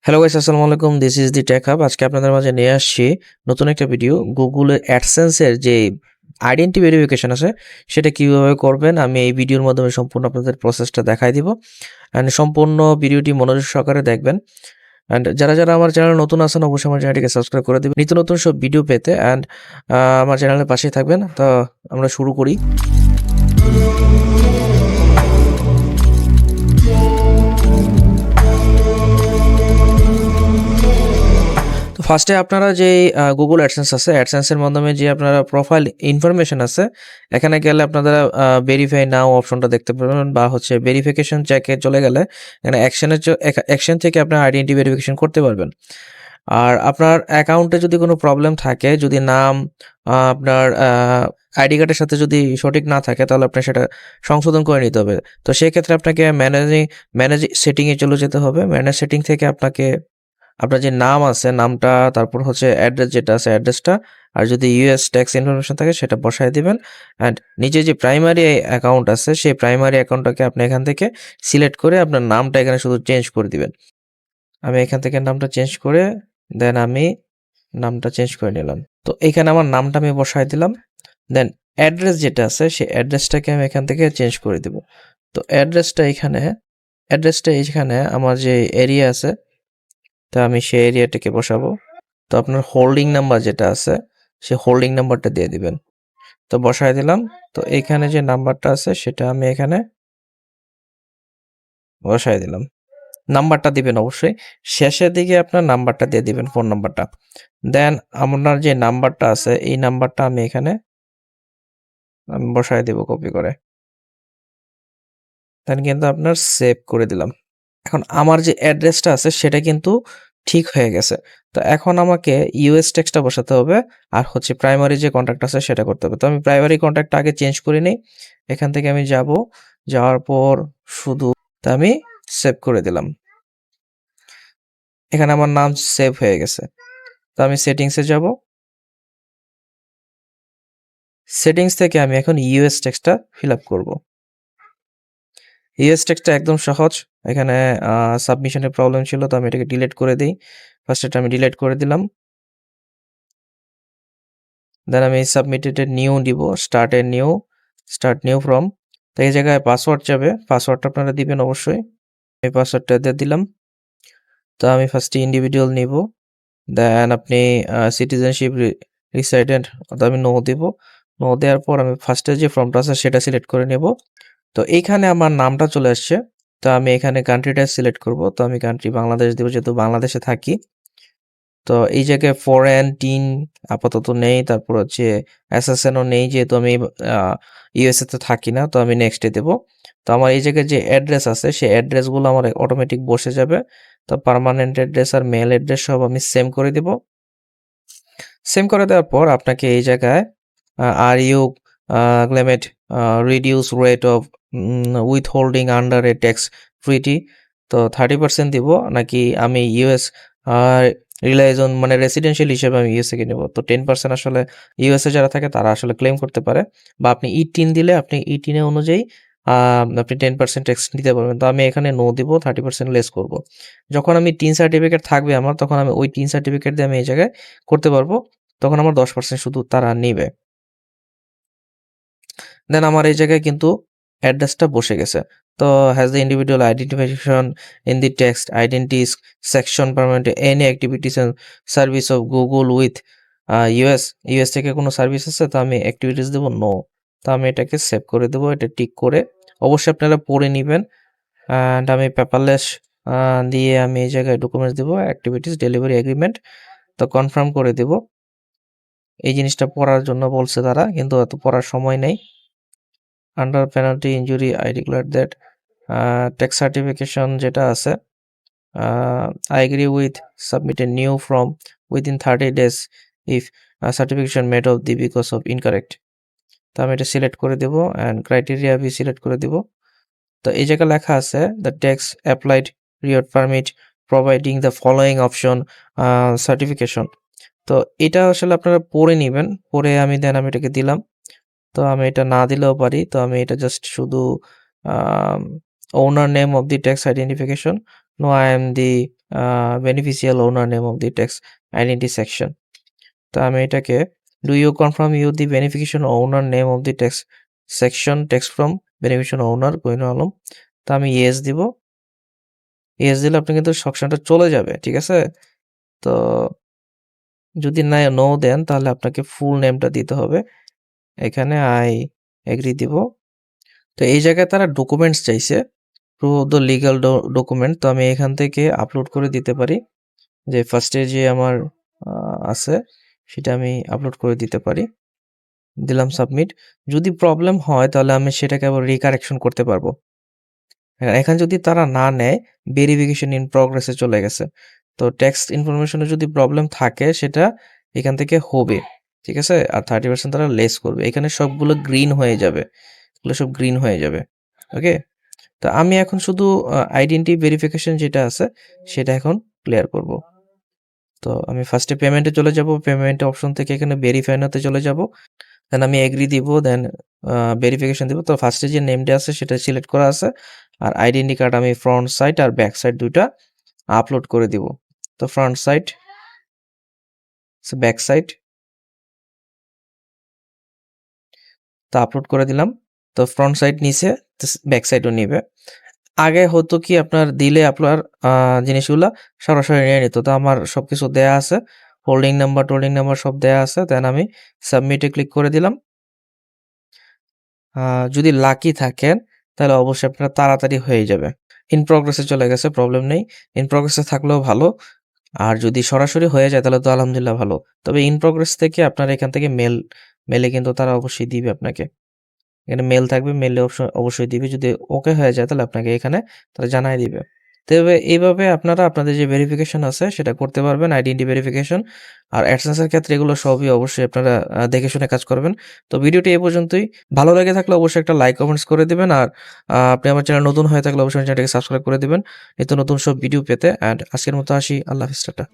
Hello guys, আসসালামু আলাইকুম। This is the tech hub. আজকে আপনাদের মাঝে নিয়ে আসছি নতুন একটা ভিডিও। গুগলের অ্যাডসেন্সের যে আইডেন্টি ভেরিফিকেশন আছে সেটা কিভাবে করবেন আমি এই ভিডিওর মাধ্যমে সম্পূর্ণ আপনাদের প্রসেসটা দেখাই দিব। অ্যান্ড সম্পূর্ণ ভিডিওটি মনোযোগ সহকারে দেখবেন। অ্যান্ড যারা আমার চ্যানেলে নতুন আছেন অবশ্যই আমার চ্যানেলটিকে সাবস্ক্রাইব করে দিবেন নিত্য নতুন সব ভিডিও পেতে। অ্যান্ড আমার চ্যানেলের পাশেই থাকবেন। তো আমরা শুরু করি। তো ফার্স্টে আপনারা যে গুগল অ্যাডসেন্স আছে, অ্যাডসেন্সের মাধ্যমে যে আপনারা প্রোফাইল ইনফরমেশন আছে, এখানে গেলে আপনারা ভেরিফাই নাও অপশনটা দেখতে পাবেন, বা হচ্ছে ভেরিফিকেশন চেকে চলে গেলে এখানে অ্যাকশন থেকে আপনার আইডেন্টি ভেরিফিকেশন করতে পারবেন। আর আপনার অ্যাকাউন্টে যদি কোনো প্রবলেম থাকে, যদি নাম আপনার আইডি কার্ডের সাথে যদি সঠিক না থাকে, তাহলে আপনার সেটা সংশোধন করে নিতে হবে। তো সেই ক্ষেত্রে আপনাকে ম্যানেজ সেটিংয়ে চলে যেতে হবে। ম্যানেজ সেটিং থেকে আপনাকে আপনার যে নাম আছে নামটা, তারপর হচ্ছে অ্যাড্রেস যেটা আছে অ্যাড্রেসটা, আর যদি ইউএস ট্যাক্স ইনফরমেশন থাকে সেটা বসায় দিবেন। অ্যান্ড নিচে যে প্রাইমারি অ্যাকাউন্ট আছে সেই প্রাইমারি অ্যাকাউন্টটাকে আপনি এখান থেকে সিলেক্ট করে আপনার নামটা এখানে শুধু চেঞ্জ করে দিবেন। আমি এখান থেকে নামটা চেঞ্জ করে দেন আমি নামটা চেঞ্জ করে নিলাম। তো এখানে আমার নামটা আমি বসায় দিলাম। দেন অ্যাড্রেস যেটা আছে সেই অ্যাড্রেসটাকে আমি এখান থেকে চেঞ্জ করে দিব। তো অ্যাড্রেসটা এখানে আমার যে এরিয়া আছে, তো আমি সেই এরিয়াটাকে বসাবো। তো আপনার হোল্ডিং নাম্বার যেটা আছে সে হোল্ডিং নাম্বারটা দিয়ে দিবেন। তো বসায় দিলাম। তো এখানে যে নাম্বারটা আছে সেটা আমি এখানে বসায় দিলাম। নাম্বারটা দিবেন অবশ্যই, শেষের দিকে আপনার নাম্বারটা দিয়ে দিবেন, ফোন নাম্বারটা। দেন আপনার যে নাম্বারটা আছে এই নাম্বারটা আমি এখানে বসায় দিব কপি করে। দেন কিন্তু আপনার সেভ করে দিলাম। এখন আমার যে অ্যাড্রেসটা আছে সেটা কিন্তু ঠিক হয়ে গেছে। তো এখন আমাকে ইউএস ট্যাক্সটা বসাতে হবে, আর হচ্ছে প্রাইমারি যে কন্ট্যাক্ট আছে সেটা করতে হবে। তো আমি প্রাইমারি কন্ট্যাক্টটা আগে চেঞ্জ করে নিই। এখান থেকে আমি যাব, যাওয়ার পর শুধু তা আমি সেভ করে দিলাম। এখানে আমার নাম সেভ হয়ে গেছে। তো আমি সেটিংসে যাব। সেটিংস থেকে আমি এখন ইউএস ট্যাক্সটা ফিল আপ করবো। ইউএস টেক্সটটা একদম সহজ। এখানে সাবমিশনের প্রবলেম ছিল, তো আমি এটাকে ডিলিট করে দিই। ফার্স্ট এটা আমি ডিলিট করে দিলাম। দেন আমি সাবমিটেড নিউ দিব, স্টার্ট নিউ ফ্রম। তো এই জায়গায় পাসওয়ার্ড যাবে, পাসওয়ার্ডটা আপনারা দিবেন অবশ্যই। আমি পাসওয়ার্ডটা দিয়ে দিলাম। তো আমি ফার্স্টে ইন্ডিভিজুয়াল নিব, দেন আপনি সিটিজেনশিপ রিসাইডেন্ট, আমি নো দিব। নো দেওয়ার পর আমি ফার্স্টে যে ফর্মটা আছে সেটা সিলেক্ট করে নেব। তো এইখানে আমার নামটা চলে আসছে। তো আমি এখানে কান্ট্রিটা সিলেক্ট করব। তো আমি কান্ট্রি বাংলাদেশ দেব, যেহেতু বাংলাদেশে থাকি। তো এই জায়গায় ফরেন টিন আপাতত নেই, তারপর হচ্ছে এসএসএনও নেই, যেহেতু আমি ইউএসএ তে থাকি না। তো আমি নেক্সটে দেব। তো আমার এই জায়গায় যে অ্যাড্রেস আছে সেই অ্যাড্রেসগুলো আমার অটোমেটিক বসে যাবে। তো পার্মানেন্ট অ্যাড্রেস আর মেল অ্যাড্রেস সব আমি সেম করে দেব। সেম করে দেওয়ার পর আপনাকে এই জায়গায় are you claiming reduced rate of withholding under a tax treaty, তো 30% দিব, নাকি আমি ইউএস রিলাইজ অন মানে রেসিডেন্সিয়াল হিসেবে আমি ইউএসএ কে নেব। তো 10% আসলে ইউএসএ যারা থাকে তারা আসলে ক্লেম করতে পারে, বা আপনি ই10 দিলে আপনি ই10 অনুযায়ী আপনি 10% ট্যাক্স নিতে পারবেন। তো আমি এখানে নো দিব, 30% লেস করব। যখন আমি টিন সার্টিফিকেট থাকবে আমার, তখন আমি ওই টিন সার্টিফিকেট দিয়ে আমি এই জায়গায় করতে পারবো। তখন আমার 10% শুধু তারা নিবে। দেন আমার এই জায়গায় কিন্তু অ্যাড্রেসটা বসে গেছে। তো has the individual identification in the tax identities section permanent any activities and service of Google with US থেকে কোনো সার্ভিস আছে, তো আমি অ্যাক্টিভিটিস দেবো নো। তো আমি এটাকে সেভ করে দেবো, এটা টিক করে। অবশ্যই আপনারা পড়ে নেবেন। অ্যান্ড আমি পেপারলেস দিয়ে আমি এই জায়গায় ডকুমেন্টস দেবো, অ্যাক্টিভিটিস ডেলিভারি এগ্রিমেন্ট। তো কনফার্ম করে দেব। এই জিনিসটা পড়ার জন্য বলছে তারা, কিন্তু এত পড়ার সময় নেই। Under penalty injury I declare that tax certification যেটা আছে, I agree with submit a new form within 30 days if certification made of the because of incorrect. তো আমি এটা সিলেক্ট করে দেবো অ্যান্ড ক্রাইটেরিয়া বি সিলেক্ট করে দেবো। তো এই জায়গায় লেখা আছে the tax applied reward permit providing the following option certification. তো এটা আসলে আপনারা পড়ে নেবেন, পড়ে আমি এটাকে দিলাম। তো আমি এটা না দিলেও পারি। তো আমি এটা জাস্ট শুধু owner name of the tax identification, no I am the beneficial owner name of the tax identity section. তো আমি এটাকে do you confirm you the beneficial owner name of the tax section text from beneficial owner Kohinoor Alam. তো আমি yes দিব। Yes দিলে আপনি কিন্তু সেকশনটা চলে যাবে, ঠিক আছে? তো যদি না নো দেন তাহলে আপনাকে ফুল নেমটা দিতে হবে। এখানে আই এগ্রি দিব। তো এই জায়গায় তারা ডকুমেন্টস চাইছে, prove of the legal document. তো আমি এখান থেকে আপলোড করে দিতে পারি, যে ফার্স্টে যে আমার আছে সেটা আমি আপলোড করে দিতে পারি। দিলাম সাবমিট। যদি প্রবলেম হয় তাহলে আমি সেটাকে আবার রিকারেকশন করতে পারবো। এখন যদি তারা না নেয়, ভেরিফিকেশন ইন প্রগ্রেসে চলে গেছে। তো টেক্সট ইনফরমেশনে যদি প্রবলেম থাকে সেটা এখান থেকে হবে, ঠিক আছে? আর 30% তারা লেস করবে। এখানে সবগুলো গ্রিন হয়ে যাবে, এগুলো সব গ্রিন হয়ে যাবে। ওকে, তো আমি এখন শুধু আইডেন্টি ভেরিফিকেশন যেটা আছে সেটা এখন ক্লিয়ার করব। তো আমি ফার্স্টে পেমেন্টে চলে যাব, পেমেন্ট অপশন থেকে এখানে ভেরিফাই নাওতে চলে যাব, দেন আমি এগ্রি দিব, দেন ভেরিফিকেশন দিব। তো ফার্স্টে যে নেমটা আছে সেটা সিলেক্ট করা আছে, আর আইডেন্টি কার্ড আমি ফ্রন্ট সাইড আর ব্যাক সাইড দুইটা আপলোড করে দিব। তো ফ্রন্ট সাইড, ব্যাক সাইড, তো আপলোড করে দিলাম। তো ফ্রন্ট সাইড নিচে, ব্যাক সাইডও নিবে। আগে হতো কি আপনার দিলে আপনার জিনিসগুলো সরাসরি নিয়ে নিত। তো আমার সবকিছু দেয়া আছে, হোল্ডিং নাম্বার টোল্ডিং নাম্বার সব দেয়া আছে। দেন আমি সাবমিটে ক্লিক করে দিলাম। যদি লাকি থাকেন তাহলে অবশ্যই আপনার তাড়াতাড়ি হয়ে যাবে। ইন প্রগ্রেসে চলে গেছে, প্রবলেম নেই। ইন প্রগ্রেসে থাকলেও ভালো, আর যদি সরাসরি হয়ে যায় তাহলে তো আলহামদুলিল্লাহ ভালো। তবে ইন প্রগ্রেস থেকে আপনার এখান থেকে মেলে কিন্তু তারা অবশ্যই দিবে আপনাকে। এখানে মেল থাকবে, মেলে অবশ্যই দিবে। যদি ওকে হয়ে যায় তাহলে আপনাকে এখানে তারা জানাই দিবে। তবে এইভাবে আপনারা আপনাদের যে ভেরিফিকেশন আছে সেটা করতে পারবেন, আইডেন্টি ভেরিফিকেশন। আর অ্যাডসেন্সের ক্ষেত্রে এগুলো সবই অবশ্যই আপনারা দেখে শুনে কাজ করবেন। তো ভিডিওটি এই পর্যন্তই। ভালো লেগে থাকলে অবশ্যই একটা লাইক কমেন্টস করে দিবেন। আর আপনি আমার চ্যানেল নতুন হয়ে থাকলে অবশ্যই চ্যানেলটাকে সাবস্ক্রাইব করে দিবেন নিত্য নতুন সব ভিডিও পেতে। অ্যান্ড আজকের মতো আসি, আল্লাহ হাফেজ, টাটা।